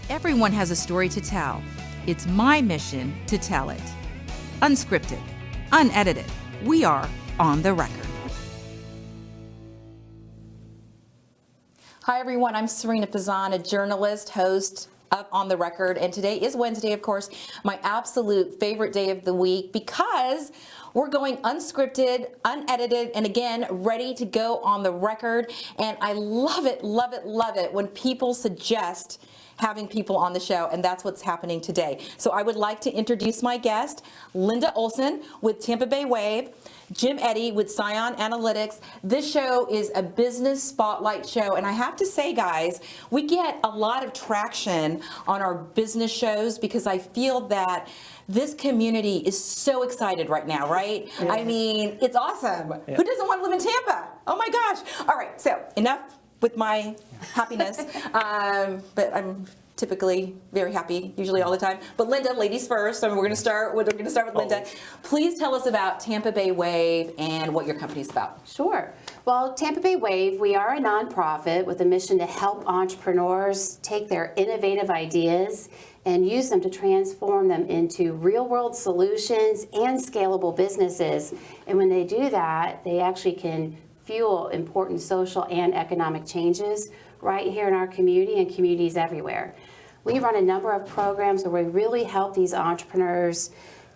Everyone has a story to tell. It's my mission to tell it. Unscripted, unedited. We are on the record. Hi, everyone. I'm Sarina Fazan, a journalist, host of On the Record. And today is Wednesday, of course, my absolute favorite day of the week because we're going unscripted, unedited, and again, ready to go on the record. And I love it, love it, love it when people suggest having people on the show, and that's what's happening today. So I would like to introduce my guest, Linda Olson with Tampa Bay Wave, Jim Eddy with Scion Analytics. This show is a business spotlight show, and I have to say, guys, we get a lot of traction on our business shows because I feel that this community is so excited right now, right? Yes. I mean, it's awesome. Yeah. Who doesn't want to live in Tampa? Oh my gosh. All right, so enough with my happiness, but I'm typically very happy, usually all the time. But Linda, ladies first. So we're going to start with Linda. Please tell us about Tampa Bay Wave and what your company's about. Sure. Well, Tampa Bay Wave, we are a nonprofit with a mission to help entrepreneurs take their innovative ideas and use them to transform them into real-world solutions and scalable businesses. And when they do that, they actually can fuel important social and economic changes right here in our community and communities everywhere. We run a number of programs where we really help these entrepreneurs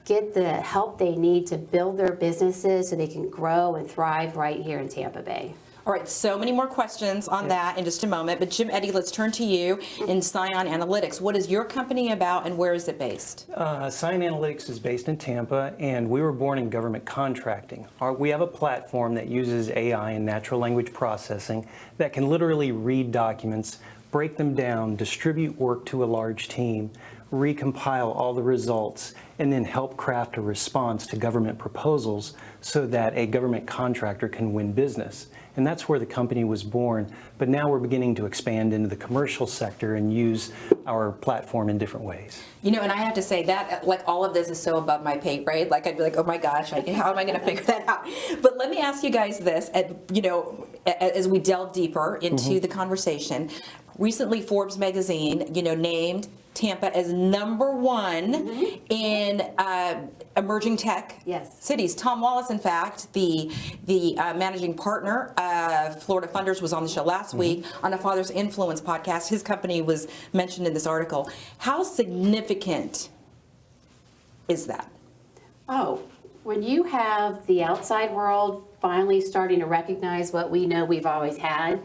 get the help they need to build their businesses so they can grow and thrive right here in Tampa Bay. All right, so many more questions on that in just a moment. But Jim Eddy, let's turn to you in Scion Analytics. What is your company about and where is it based? Scion Analytics is based in Tampa, and we were born in government contracting. We have a platform that uses AI and natural language processing that can literally read documents, break them down, distribute work to a large team, recompile all the results, and then help craft a response to government proposals so that a government contractor can win business. And that's where the company was born. But now we're beginning to expand into the commercial sector and use our platform in different ways. You know, and I have to say that, like, all of this is so above my pay grade. Like, I'd be like, oh my gosh, how am I going to figure that out? But let me ask you guys this, as we delve deeper into the conversation. Recently, Forbes Magazine, named Tampa as #1 in emerging tech cities. Tom Wallace, in fact, the managing partner of Florida Funders, was on the show last week on a Father's Influence podcast. His company was mentioned in this article. How significant is that? Oh, when you have the outside world finally starting to recognize what we know we've always had,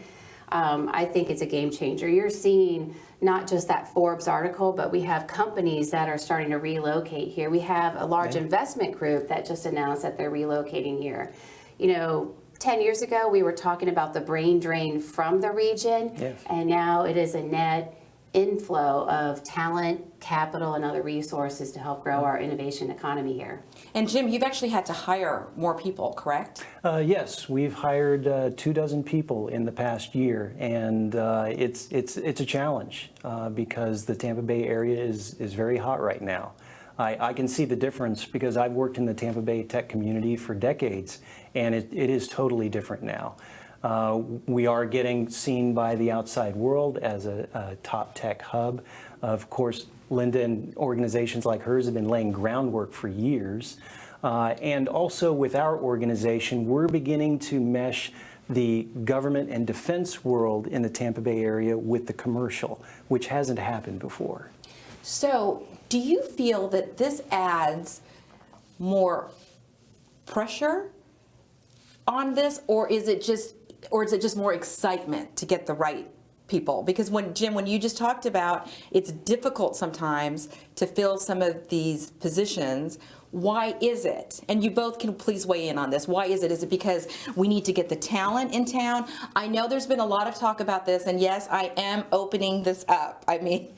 I think it's a game changer. You're seeing not just that Forbes article, but we have companies that are starting to relocate here. We have a large investment group that just announced that they're relocating here. 10 years ago, we were talking about the brain drain from the region, and now it is a net inflow of talent, capital, and other resources to help grow our innovation economy here. And Jim, you've actually had to hire more people, correct? Yes, we've hired 24 people in the past year, and it's a challenge because the Tampa Bay area is very hot right now. I can see the difference because I've worked in the Tampa Bay tech community for decades, and it is totally different now. We are getting seen by the outside world as a top tech hub. Of course, Linda and organizations like hers have been laying groundwork for years. And also with our organization, we're beginning to mesh the government and defense world in the Tampa Bay area with the commercial, which hasn't happened before. So do you feel that this adds more pressure on this, or is it just more excitement to get the right people? Because Jim, when you just talked about it's difficult sometimes to fill some of these positions, why is it? And you both can please weigh in on this. Why is it? Is it because we need to get the talent in town? I know there's been a lot of talk about this, and yes, I am opening this up. I mean,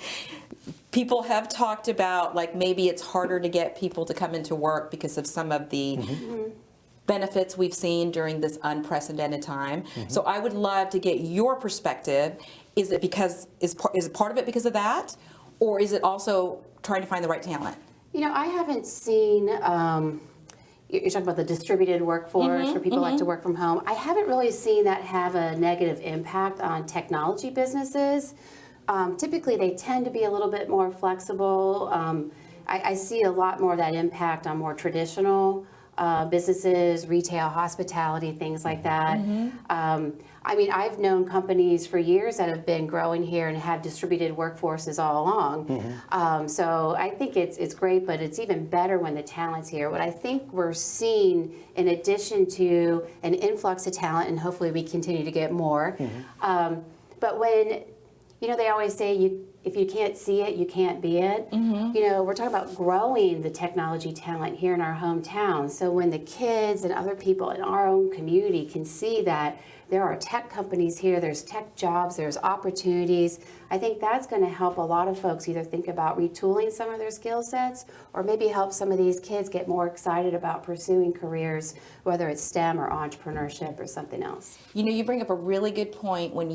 people have talked about, like, maybe it's harder to get people to come into work because of some of the benefits we've seen during this unprecedented time. So I would love to get your perspective. Is it part of it because of that, or is it also trying to find the right talent? I haven't seen, you're talking about the distributed workforce where people like to work from home. I haven't really seen that have a negative impact on technology businesses. typically they tend to be a little bit more flexible. I see a lot more of that impact on more traditional businesses, retail, hospitality, things like that. I mean, I've known companies for years that have been growing here and have distributed workforces all along. So I think it's great, but it's even better when the talent's here. What I think we're seeing, in addition to an influx of talent, and hopefully we continue to get more, but when, you know, they always say if you can't see it, you can't be it. You know, we're talking about growing the technology talent here in our hometown. So when the kids and other people in our own community can see that there are tech companies here, there's tech jobs, there's opportunities, I think that's going to help a lot of folks either think about retooling some of their skill sets or maybe help some of these kids get more excited about pursuing careers, whether it's STEM or entrepreneurship or something else. You know, you bring up a really good point when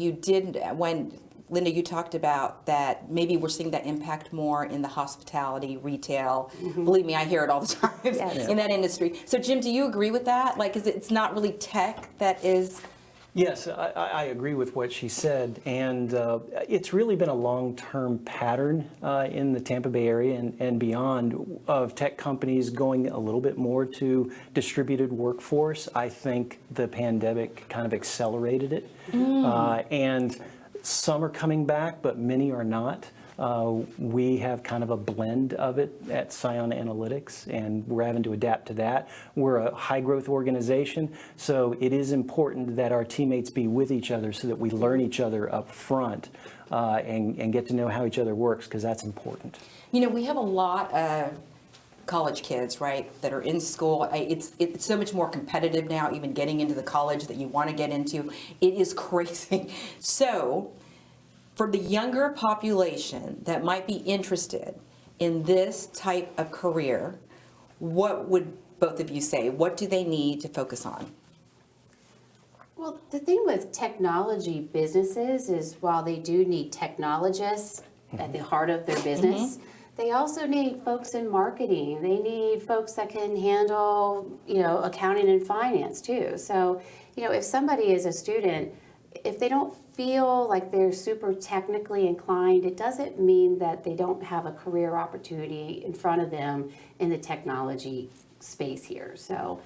Linda, you talked about that maybe we're seeing that impact more in the hospitality, retail. Believe me, I hear it all the time in that industry. So Jim, do you agree with that? Like, it's not really tech that is... Yes, I agree with what she said, and it's really been a long-term pattern in the Tampa Bay area and beyond of tech companies going a little bit more to distributed workforce. I think the pandemic kind of accelerated it, and some are coming back, but many are not. We have kind of a blend of it at Scion Analytics, and we're having to adapt to that. We're a high-growth organization, so it is important that our teammates be with each other so that we learn each other up front and get to know how each other works, because that's important. You know, we have a lot of college kids, right, that are in school. It's so much more competitive now, even getting into the college that you want to get into. It is crazy. So for the younger population that might be interested in this type of career, what would both of you say? What do they need to focus on? Well, the thing with technology businesses is while they do need technologists at the heart of their business, they also need folks in marketing. They need folks that can handle, you know, accounting and finance too. So, you know, if somebody is a student, if they don't feel like they're super technically inclined, it doesn't mean that they don't have a career opportunity in front of them in the technology space here. So,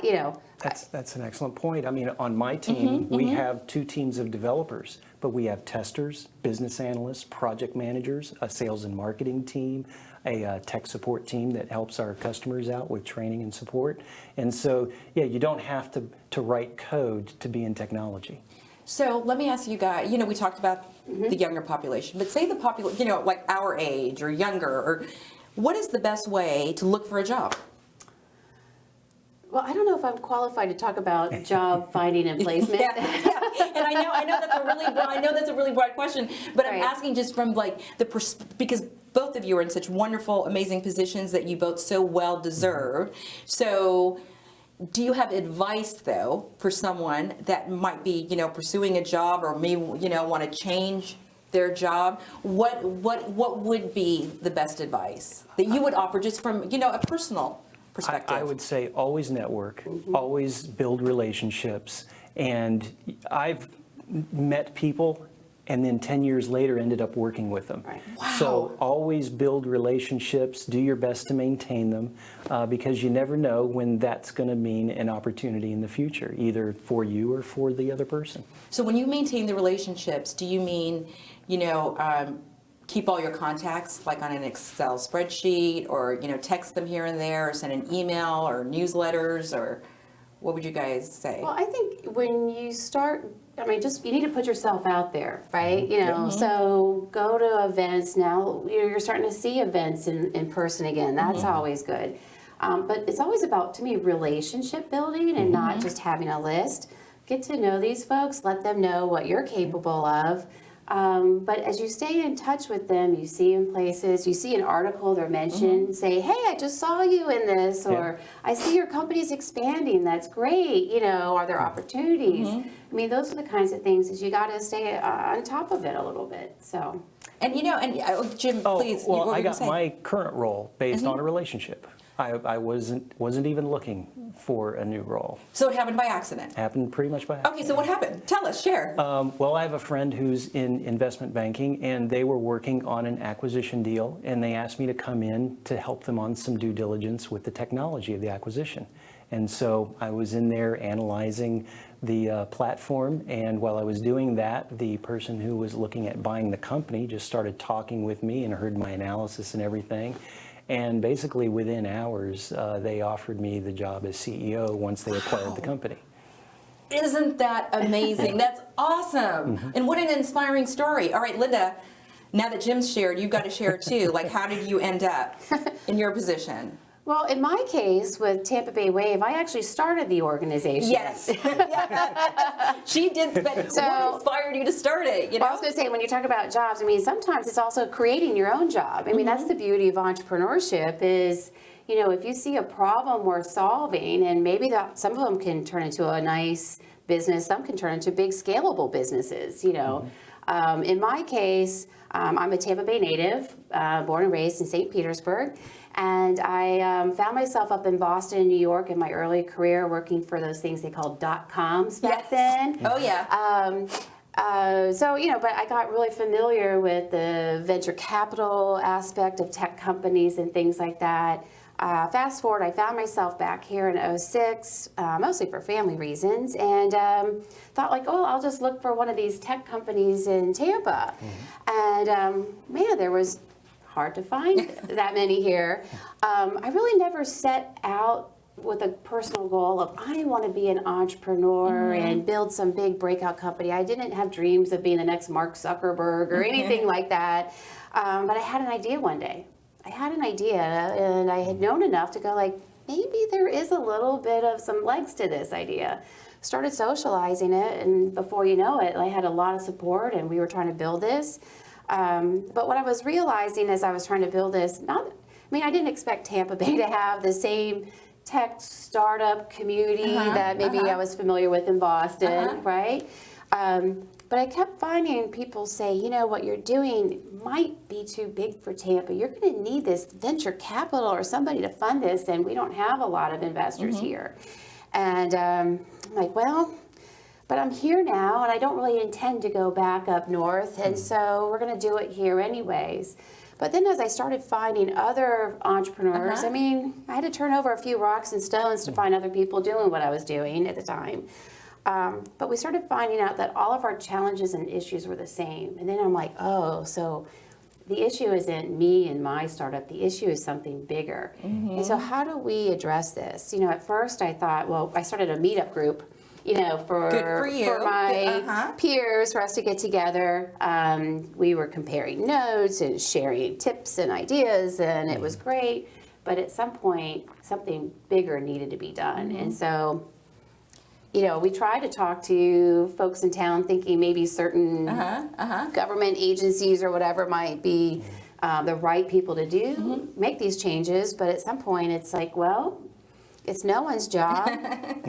you know. That's an excellent point. I mean, on my team, we have 2 teams of developers, but we have testers, business analysts, project managers, a sales and marketing team, a tech support team that helps our customers out with training and support. And so, yeah, you don't have to write code to be in technology. So let me ask you guys, you know, we talked about the younger population, but say the population, you know, like our age or younger, or what is the best way to look for a job? Well, I don't know if I'm qualified to talk about job finding and placement. And I know that's a really broad question, but I'm asking just from like because both of you are in such wonderful, amazing positions that you both so well deserve. So do you have advice though for someone that might be, you know, pursuing a job or may, you know, want to change their job? What would be the best advice that you would offer just from, you know, a personal perspective? I would say always network, always build relationships. And I've met people and then 10 years later ended up working with them. Right. Wow. So always build relationships, do your best to maintain them, because you never know when that's going to mean an opportunity in the future, either for you or for the other person. So when you maintain the relationships, do you mean, you know, keep all your contacts like on an Excel spreadsheet, or, you know, text them here and there, or send an email or newsletters, or what would you guys say? Well, I think when you start, I mean, just you need to put yourself out there, right? You know, so go to events now. You're starting to see events in person again. That's always good. But it's always about, to me, relationship building and not just having a list. Get to know these folks. Let them know what you're capable of. But as you stay in touch with them, you see in places, you see an article they're mentioned, say, hey, I just saw you in this, or I see your company's expanding, that's great, you know, are there opportunities? I mean, those are the kinds of things that you got to stay on top of it a little bit, so. And, you know, and Jim, please. Well, I got my current role based on a relationship. I wasn't even looking for a new role. So it happened by accident. Happened pretty much by accident. Okay, so what happened? Tell us, share. Well, I have a friend who's in investment banking, and they were working on an acquisition deal, and they asked me to come in to help them on some due diligence with the technology of the acquisition. And so I was in there analyzing the platform, and while I was doing that, the person who was looking at buying the company just started talking with me and heard my analysis and everything. And basically within hours, they offered me the job as CEO once they acquired the company. Isn't that amazing? That's awesome. And what an inspiring story. All right, Linda, now that Jim's shared, you've got to share too. Like, how did you end up in your position? Well, in my case with Tampa Bay Wave, I actually started the organization. Yes. She did, but what inspired you to start it? You know? Well, I was going to say, when you talk about jobs, I mean, sometimes it's also creating your own job. I mean, that's the beauty of entrepreneurship is, you know, if you see a problem worth solving, and maybe some of them can turn into a nice business, some can turn into big scalable businesses, you know. In my case, I'm a Tampa Bay native, born and raised in St. Petersburg. And I found myself up in Boston and New York in my early career working for those things they called .coms back then. Oh, yeah. So, you know, but I got really familiar with the venture capital aspect of tech companies and things like that. Fast forward, I found myself back here in '06, mostly for family reasons, and thought like, oh, I'll just look for one of these tech companies in Tampa. And man, there was hard to find that many here. I really never set out with a personal goal of I want to be an entrepreneur and build some big breakout company. I didn't have dreams of being the next Mark Zuckerberg or anything like that. But I had an idea one day. I had an idea, and I had known enough to go like, maybe there is a little bit of some legs to this idea. Started socializing it, and before you know it, I had a lot of support, and we were trying to build this. But what I was realizing as I was trying to build this, I didn't expect Tampa Bay to have the same tech startup community that maybe I was familiar with in Boston, right? But I kept finding people say, you know, what you're doing might be too big for Tampa. You're going to need this venture capital or somebody to fund this, and we don't have a lot of investors here. And I'm like, well, but I'm here now, and I don't really intend to go back up north, and so we're going to do it here anyways. But then as I started finding other entrepreneurs, I mean, I had to turn over a few rocks and stones to find other people doing what I was doing at the time. But we started finding out that all of our challenges and issues were the same. And then I'm like, oh, so the issue isn't me and my startup. The issue is something bigger. And so how do we address this? You know, at first I thought, well, I started a meetup group, you know, for my peers, for us to get together. We were comparing notes and sharing tips and ideas, and it was great. But at some point, something bigger needed to be done. And so, you know, we tried to talk to folks in town thinking maybe certain government agencies or whatever might be the right people to do, make these changes. But at some point, it's like, well, it's no one's job,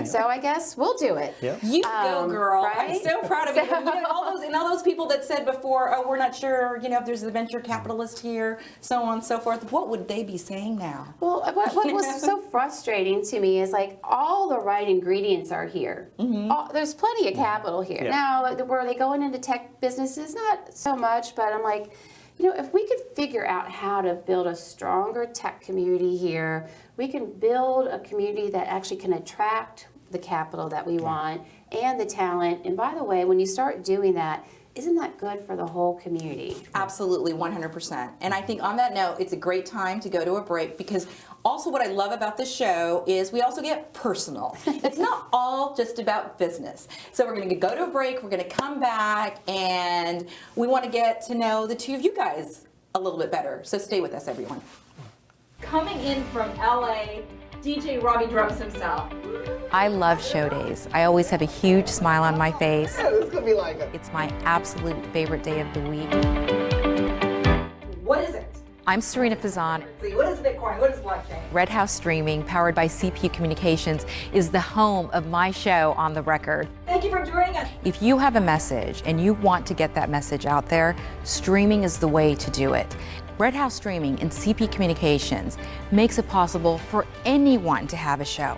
so I guess we'll do it. You go, girl. Right? I'm so proud of you. You know, all those people that said before, oh, we're not sure, you know, if there's a venture capitalist here, so on and so forth. What would they be saying now? Well, what was so frustrating to me is like all the right ingredients are here. There's plenty of capital here. Now, were they going into tech businesses? Not so much, but I'm like, you know, if we could figure out how to build a stronger tech community here, we can build a community that actually can attract the capital that we want and the talent. And by the way, when you start doing that, isn't that good for the whole community? Absolutely, 100%. And I think on that note, it's a great time to go to a break, because also what I love about this show is we also get personal. It's not all just about business. So we're going to go to a break, we're going to come back, and we want to get to know the two of you guys a little bit better. So stay with us, everyone. Coming in from LA, DJ Robbie Drums himself. I love show days. I always have a huge smile on my face. Yeah, it's gonna be like it. It's my absolute favorite day of the week. What is it? I'm Sarina Fazan. What is Bitcoin? What is blockchain? Red House Streaming, powered by CPU Communications, is the home of my show On the Record. Thank you for joining us. If you have a message and you want to get that message out there, streaming is the way to do it. Red House Streaming and CP Communications makes it possible for anyone to have a show,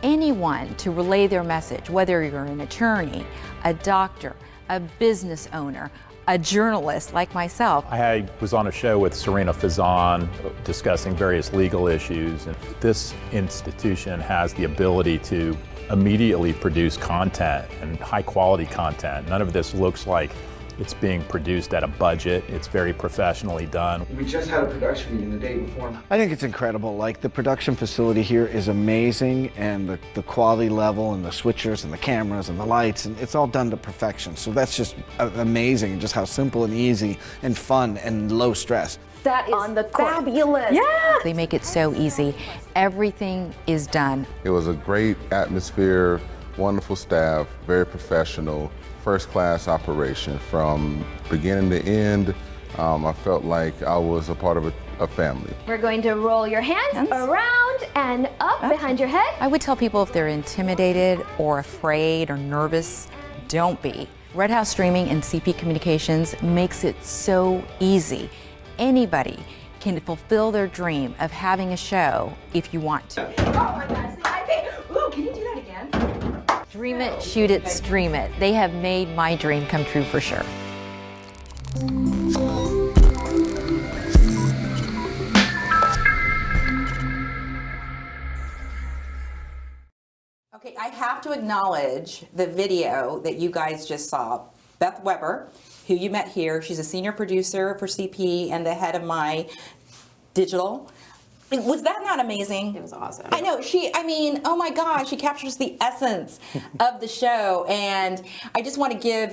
anyone to relay their message, whether you're an attorney, a doctor, a business owner, a journalist like myself. I was on a show with Sarina Fazan discussing various legal issues, and this institution has the ability to immediately produce content and high quality content. None of this looks like it's being produced at a budget. It's very professionally done. We just had a production meeting the day before. I think it's incredible. Like, the production facility here is amazing, and the quality level and the switchers and the cameras and the lights, and it's all done to perfection. So that's just amazing, just how simple and easy and fun and low stress. That is on the fabulous. Yeah. They make it so easy. Everything is done. It was a great atmosphere, wonderful staff, very professional. First-class operation from beginning to end. I felt like I was a part of a family. We're going to roll your hands around and up behind your head. I would tell people if they're intimidated or afraid or nervous, don't be. Red House Streaming and CP Communications makes it so easy. Anybody can fulfill their dream of having a show if you want to. Oh my gosh, I think, ooh, can you do that again? Dream it, shoot it, stream it. They have made my dream come true for sure. Okay, I have to acknowledge the video that you guys just saw. Beth Weber, who you met here, she's a senior producer for CP and the head of my digital. Was that not amazing? It was awesome. I know, oh my gosh, she captures the essence of the show. And I just want to give,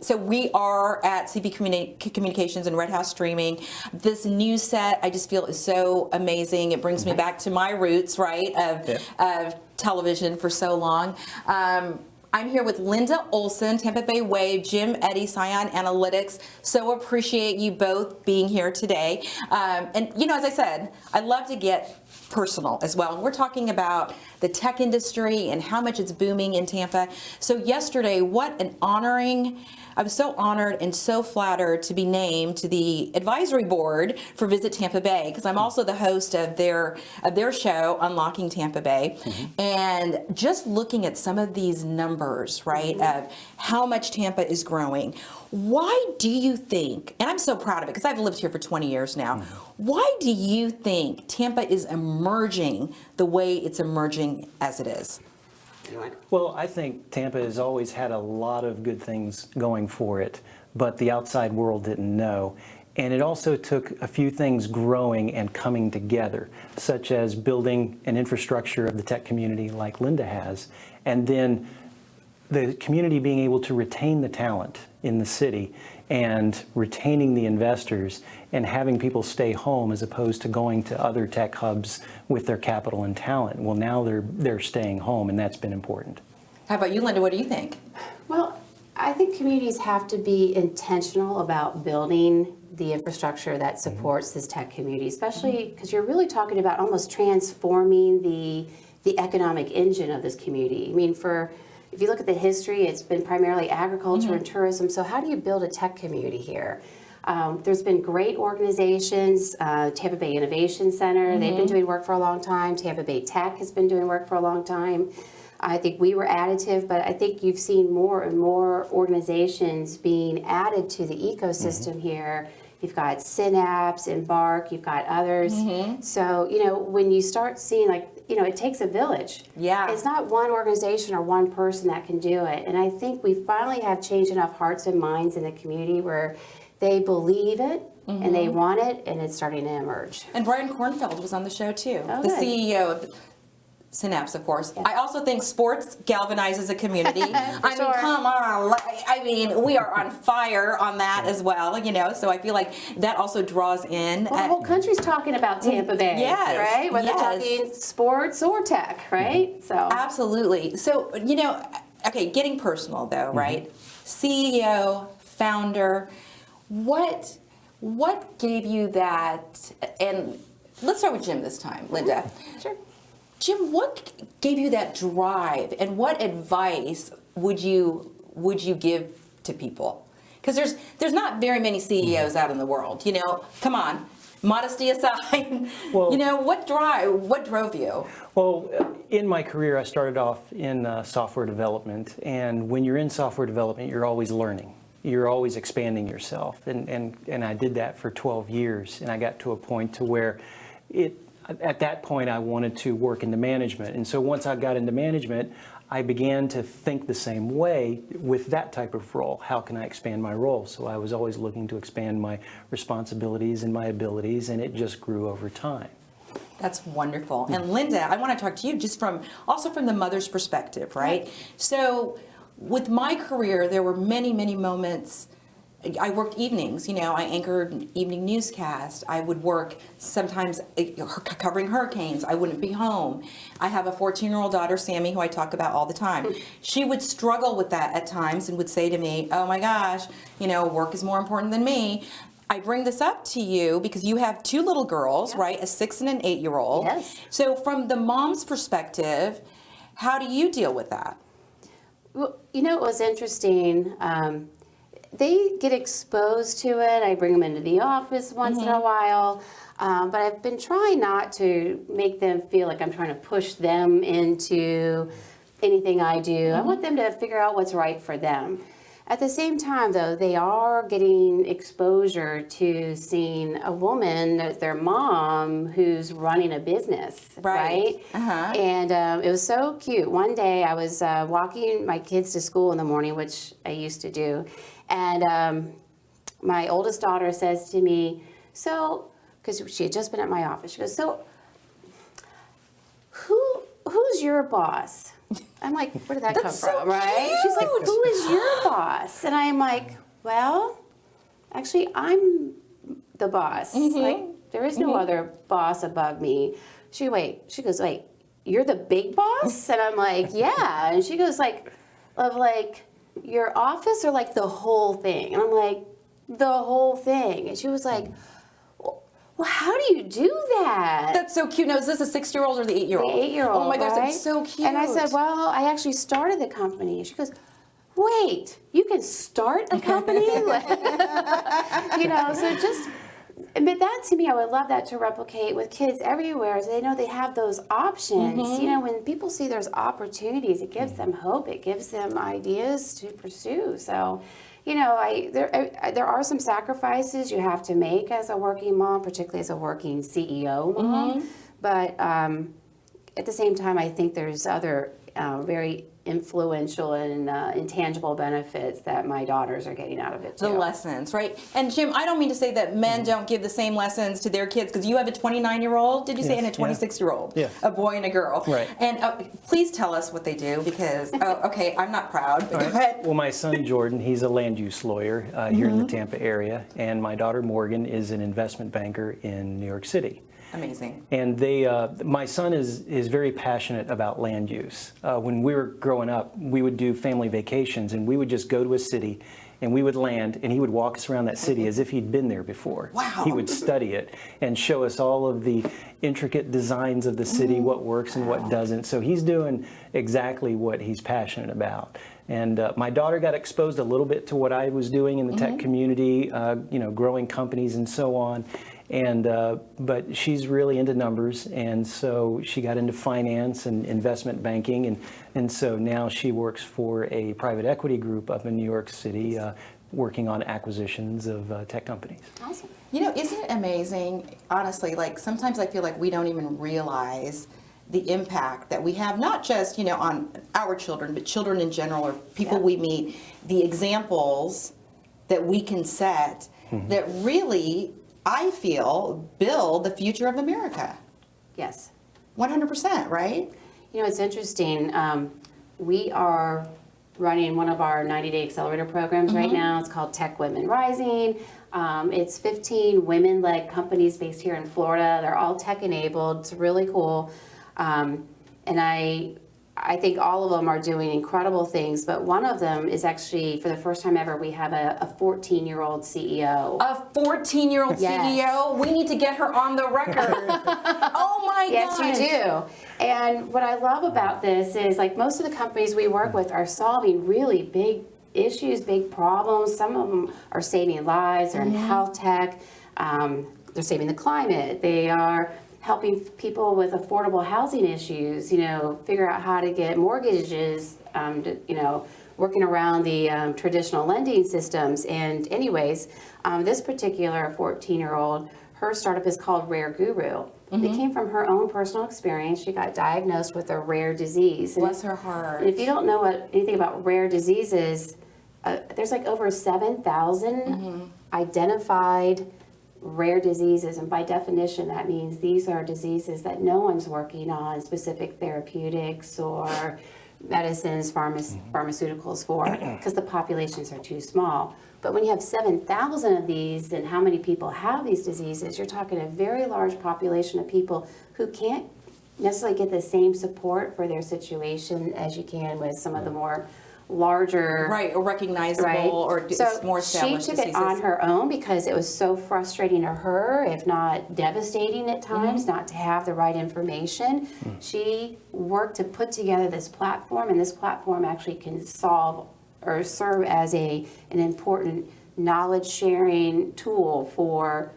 so we are at CP Communications and Red House Streaming. This new set, I just feel is so amazing. It brings me back to my roots, right, of television for so long. I'm here with Linda Olson, Tampa Bay Wave, Jim Eddy, Scion Analytics. So appreciate you both being here today. And you know, as I said, I love to get personal as well. And we're talking about the tech industry and how much it's booming in Tampa. So yesterday, what an honoring, I was so honored and so flattered to be named to the advisory board for Visit Tampa Bay, because I'm also the host of their show, Unlocking Tampa Bay. And just looking at some of these numbers, right, of how much Tampa is growing. Why do you think, and I'm so proud of it because I've lived here for 20 years now, why do you think Tampa is emerging the way it's emerging as it is? Well, I think Tampa has always had a lot of good things going for it, but the outside world didn't know. And it also took a few things growing and coming together, such as building an infrastructure of the tech community like Linda has, and then the community being able to retain the talent in the city and retaining the investors and having people stay home as opposed to going to other tech hubs with their capital and talent. Well, now they're staying home, and that's been important. How about you, Linda? What do you think? Well, I think communities have to be intentional about building the infrastructure that supports this tech community, especially because you're really talking about almost transforming the economic engine of this community. I mean, if you look at the history, it's been primarily agriculture and tourism. So how do you build a tech community here? There's been great organizations, Tampa Bay Innovation Center, they've been doing work for a long time. Tampa Bay Tech has been doing work for a long time. I think we were additive, but I think you've seen more and more organizations being added to the ecosystem here. You've got Synapse, Embark, you've got others. So, you know, when you start seeing, like, you know, it takes a village. Yeah. It's not one organization or one person that can do it. And I think we finally have changed enough hearts and minds in the community where they believe it and they want it, and it's starting to emerge. And Brian Kornfeld was on the show too, Oh, the good. CEO of Synapse, of course. I also think sports galvanizes a community. I mean, sure. come on. I mean, we are on fire on that as well, you know, so I feel like that also draws in. Well, the whole country's talking about Tampa Bay, Yes, right? Whether yes. they're talking sports or tech, right? So Absolutely. So, you know, okay, getting personal though, right? CEO, founder, what gave you that, and let's start with Jim this time, Linda. Sure. Jim, what gave you that drive, and what advice would you give to people? Because there's not very many CEOs out in the world, you know, come on. Modesty aside, Well, you know, what drove you? Well, in my career, I started off in software development, and when you're in software development, you're always learning. You're always expanding yourself, and I did that for 12 years, and I got to a point to where at that point, I wanted to work into management, and so once I got into management, I began to think the same way with that type of role. How can I expand my role? So I was always looking to expand my responsibilities and my abilities, and it just grew over time. That's wonderful. And Linda, I want to talk to you just from the mother's perspective, right? So with my career, there were many, many moments. I worked evenings, you know, I anchored an evening newscast. I would work sometimes covering hurricanes. I wouldn't be home. I have a 14-year-old daughter, Sammy, who I talk about all the time. She would struggle with that at times and would say to me, oh my gosh, you know, work is more important than me. I bring this up to you because you have two little girls, right? A 6 and an 8-year-old. Yes. So from the mom's perspective, how do you deal with that? Well, you know, it was interesting. They get exposed to it. I bring them into the office once in a while. But I've been trying not to make them feel like I'm trying to push them into anything I do. I want them to figure out what's right for them. At the same time, though, they are getting exposure to seeing a woman, their mom, who's running a business, right? And it was so cute. One day I was walking my kids to school in the morning, which I used to do, and my oldest daughter says to me, so, because she had just been at my office, she goes, so who's your boss? I'm like, where did that come from, right? She's like, who is your boss? And I'm like, well, actually, I'm the boss. Like, there is no other boss above me. She goes, wait, you're the big boss? And I'm like, yeah. And she goes, like, of like your office or like the whole thing? And I'm like, the whole thing. And she was like, well, how do you do that? That's so cute. Now, is this a 6-year-old or the 8-year-old? The 8-year-old. Oh my gosh, right? that's so cute. And I said, well, I actually started the company. And she goes, wait, you can start a company? You know, so just, but that to me, I would love that to replicate with kids everywhere so they know they have those options. You know, when people see there's opportunities, it gives them hope. It gives them ideas to pursue. So, you know, there are some sacrifices you have to make as a working mom, particularly as a working CEO mom. But at the same time, I think there's other very influential and intangible benefits that my daughters are getting out of it too. The lessons, right? And Jim, I don't mean to say that men don't give the same lessons to their kids, because you have a 29-year-old, did you say, and a 26-year-old? Yes. A boy and a girl. Right. And please tell us what they do, because, okay, I'm not proud, but go ahead. Well, my son Jordan, he's a land use lawyer here in the Tampa area, and my daughter Morgan is an investment banker in New York City. Amazing. And my son is very passionate about land use. When we were growing up, we would do family vacations, and we would just go to a city, and we would land, and he would walk us around that city as if he'd been there before. Wow. He would study it and show us all of the intricate designs of the city, what works and what doesn't. So he's doing exactly what he's passionate about. And my daughter got exposed a little bit to what I was doing in the tech community, you know, growing companies and so on. And but she's really into numbers, and so she got into finance and investment banking, and so now she works for a private equity group up in New York City, working on acquisitions of tech companies. Awesome. You know, isn't it amazing, honestly, like sometimes I feel like we don't even realize the impact that we have, not just, you know, on our children, but children in general, or people we meet, the examples that we can set that really, I feel, build the future of America. Yes. 100%, right? You know, it's interesting. We are running one of our 90-day accelerator programs right now. It's called Tech Women Rising. It's 15 women-led companies based here in Florida. They're all tech-enabled. It's really cool. And I think all of them are doing incredible things, but one of them is actually, for the first time ever, we have a 14-year-old CEO. A 14-year-old CEO? We need to get her on the record. Oh my Yes, gosh. you do. And what I love about this is, like, most of the companies we work with are solving really big issues, big problems. Some of them are saving lives, they're in health tech, they're saving the climate, they are helping people with affordable housing issues, figure out how to get mortgages, working around the traditional lending systems. And anyways, this particular 14-year-old, her startup is called Rare Guru. It came from her own personal experience. She got diagnosed with a rare disease. Bless her heart. And if you don't know anything about rare diseases, there's like over 7,000 identified rare diseases, and by definition that means these are diseases that no one's working on specific therapeutics or medicines, pharmaceuticals for, because the populations are too small. But when you have 7,000 of these, and how many people have these diseases, you're talking a very large population of people who can't necessarily get the same support for their situation as you can with some of the more larger, or recognizable, or so more established she took diseases. it on her own because it was so frustrating to her, if not devastating at times, not to have the right information. She worked to put together this platform, and this platform actually can solve or serve as an important knowledge sharing tool for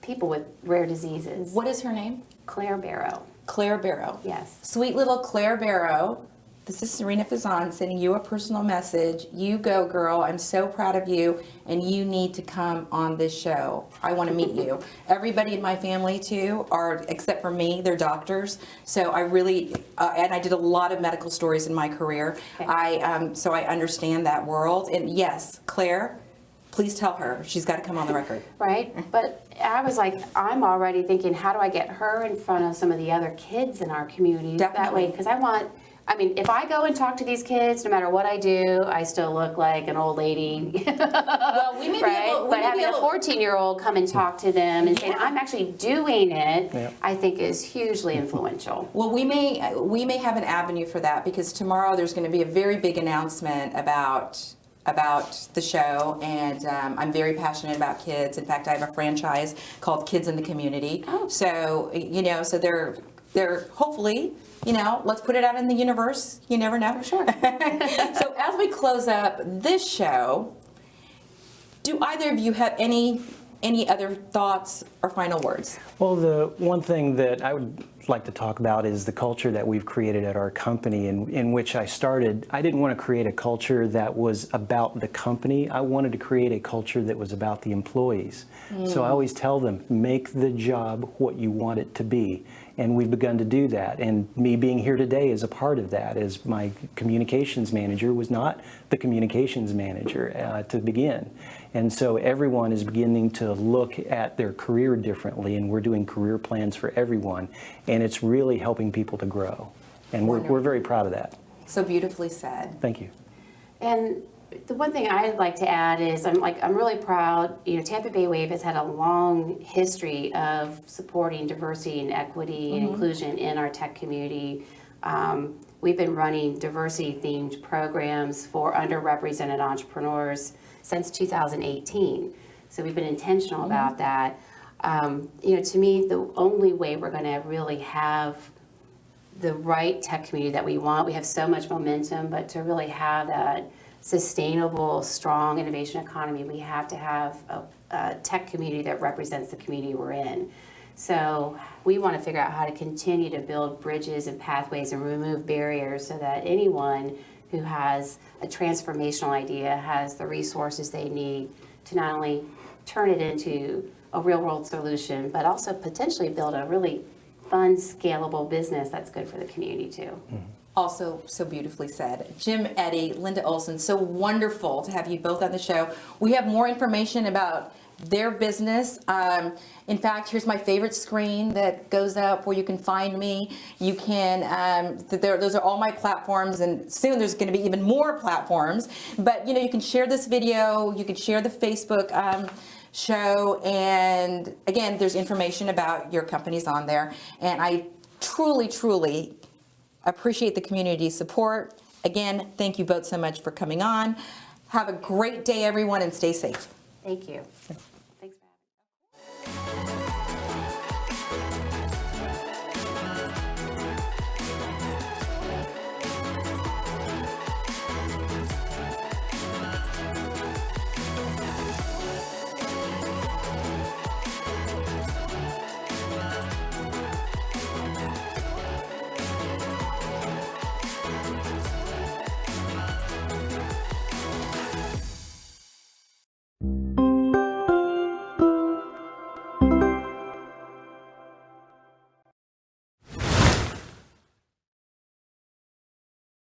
people with rare diseases. What is her name? Claire Barrow. Claire Barrow. Yes. Sweet little Claire Barrow. This is Sarina Fazan sending you a personal message. You go, girl. I'm so proud of you, and you need to come on this show. I want to meet you. Everybody in my family, too, except for me, they're doctors. So I really, and I did a lot of medical stories in my career. Okay. So I understand that world. And yes, Claire, please tell her she's got to come on the record. Right, but I was like, I'm already thinking, how do I get her in front of some of the other kids in our community? Definitely. That way, because if I go and talk to these kids, no matter what I do, I still look like an old lady. Well, we may be able, but having a 14-year-old come and talk to them and saying, I'm actually doing it, I think is hugely influential. Well, we may have an avenue for that, because tomorrow there's going to be a very big announcement about the show, and I'm very passionate about kids. In fact, I have a franchise called Kids in the Community. Oh. So, so they're hopefully, let's put it out in the universe. You never know. Sure. So as we close up this show, do either of you have any other thoughts or final words? Well, the one thing that I would like to talk about is the culture that we've created at our company, in which I started. I didn't want to create a culture that was about the company. I wanted to create a culture that was about the employees. So I always tell them, make the job what you want it to be. And we've begun to do that. And me being here today is a part of that, as my communications manager was not the communications manager to begin. And so everyone is beginning to look at their career differently, and we're doing career plans for everyone. And it's really helping people to grow. And we're very proud of that. So beautifully said. Thank you. And the one thing I'd like to add is I'm really proud. Tampa Bay Wave has had a long history of supporting diversity and equity and inclusion in our tech community. We've been running diversity-themed programs for underrepresented entrepreneurs since 2018. So we've been intentional about that. To me, the only way we're going to really have the right tech community that we want, we have so much momentum, but to really have that sustainable, strong innovation economy, we have to have a tech community that represents the community we're in. So we want to figure out how to continue to build bridges and pathways and remove barriers so that anyone who has a transformational idea has the resources they need to not only turn it into a real-world solution, but also potentially build a really fun, scalable business that's good for the community too. Also, so beautifully said. Jim Eddy, Linda Olson, so wonderful to have you both on the show. We have more information about their business. In fact, here's my favorite screen that goes up where you can find me. You can, those are all my platforms, and soon there's going to be even more platforms. But you can share this video, you can share the Facebook show, and again, there's information about your companies on there. And I truly, truly appreciate the community support. Again, thank you both so much for coming on. Have a great day, everyone, and stay safe. Thank you.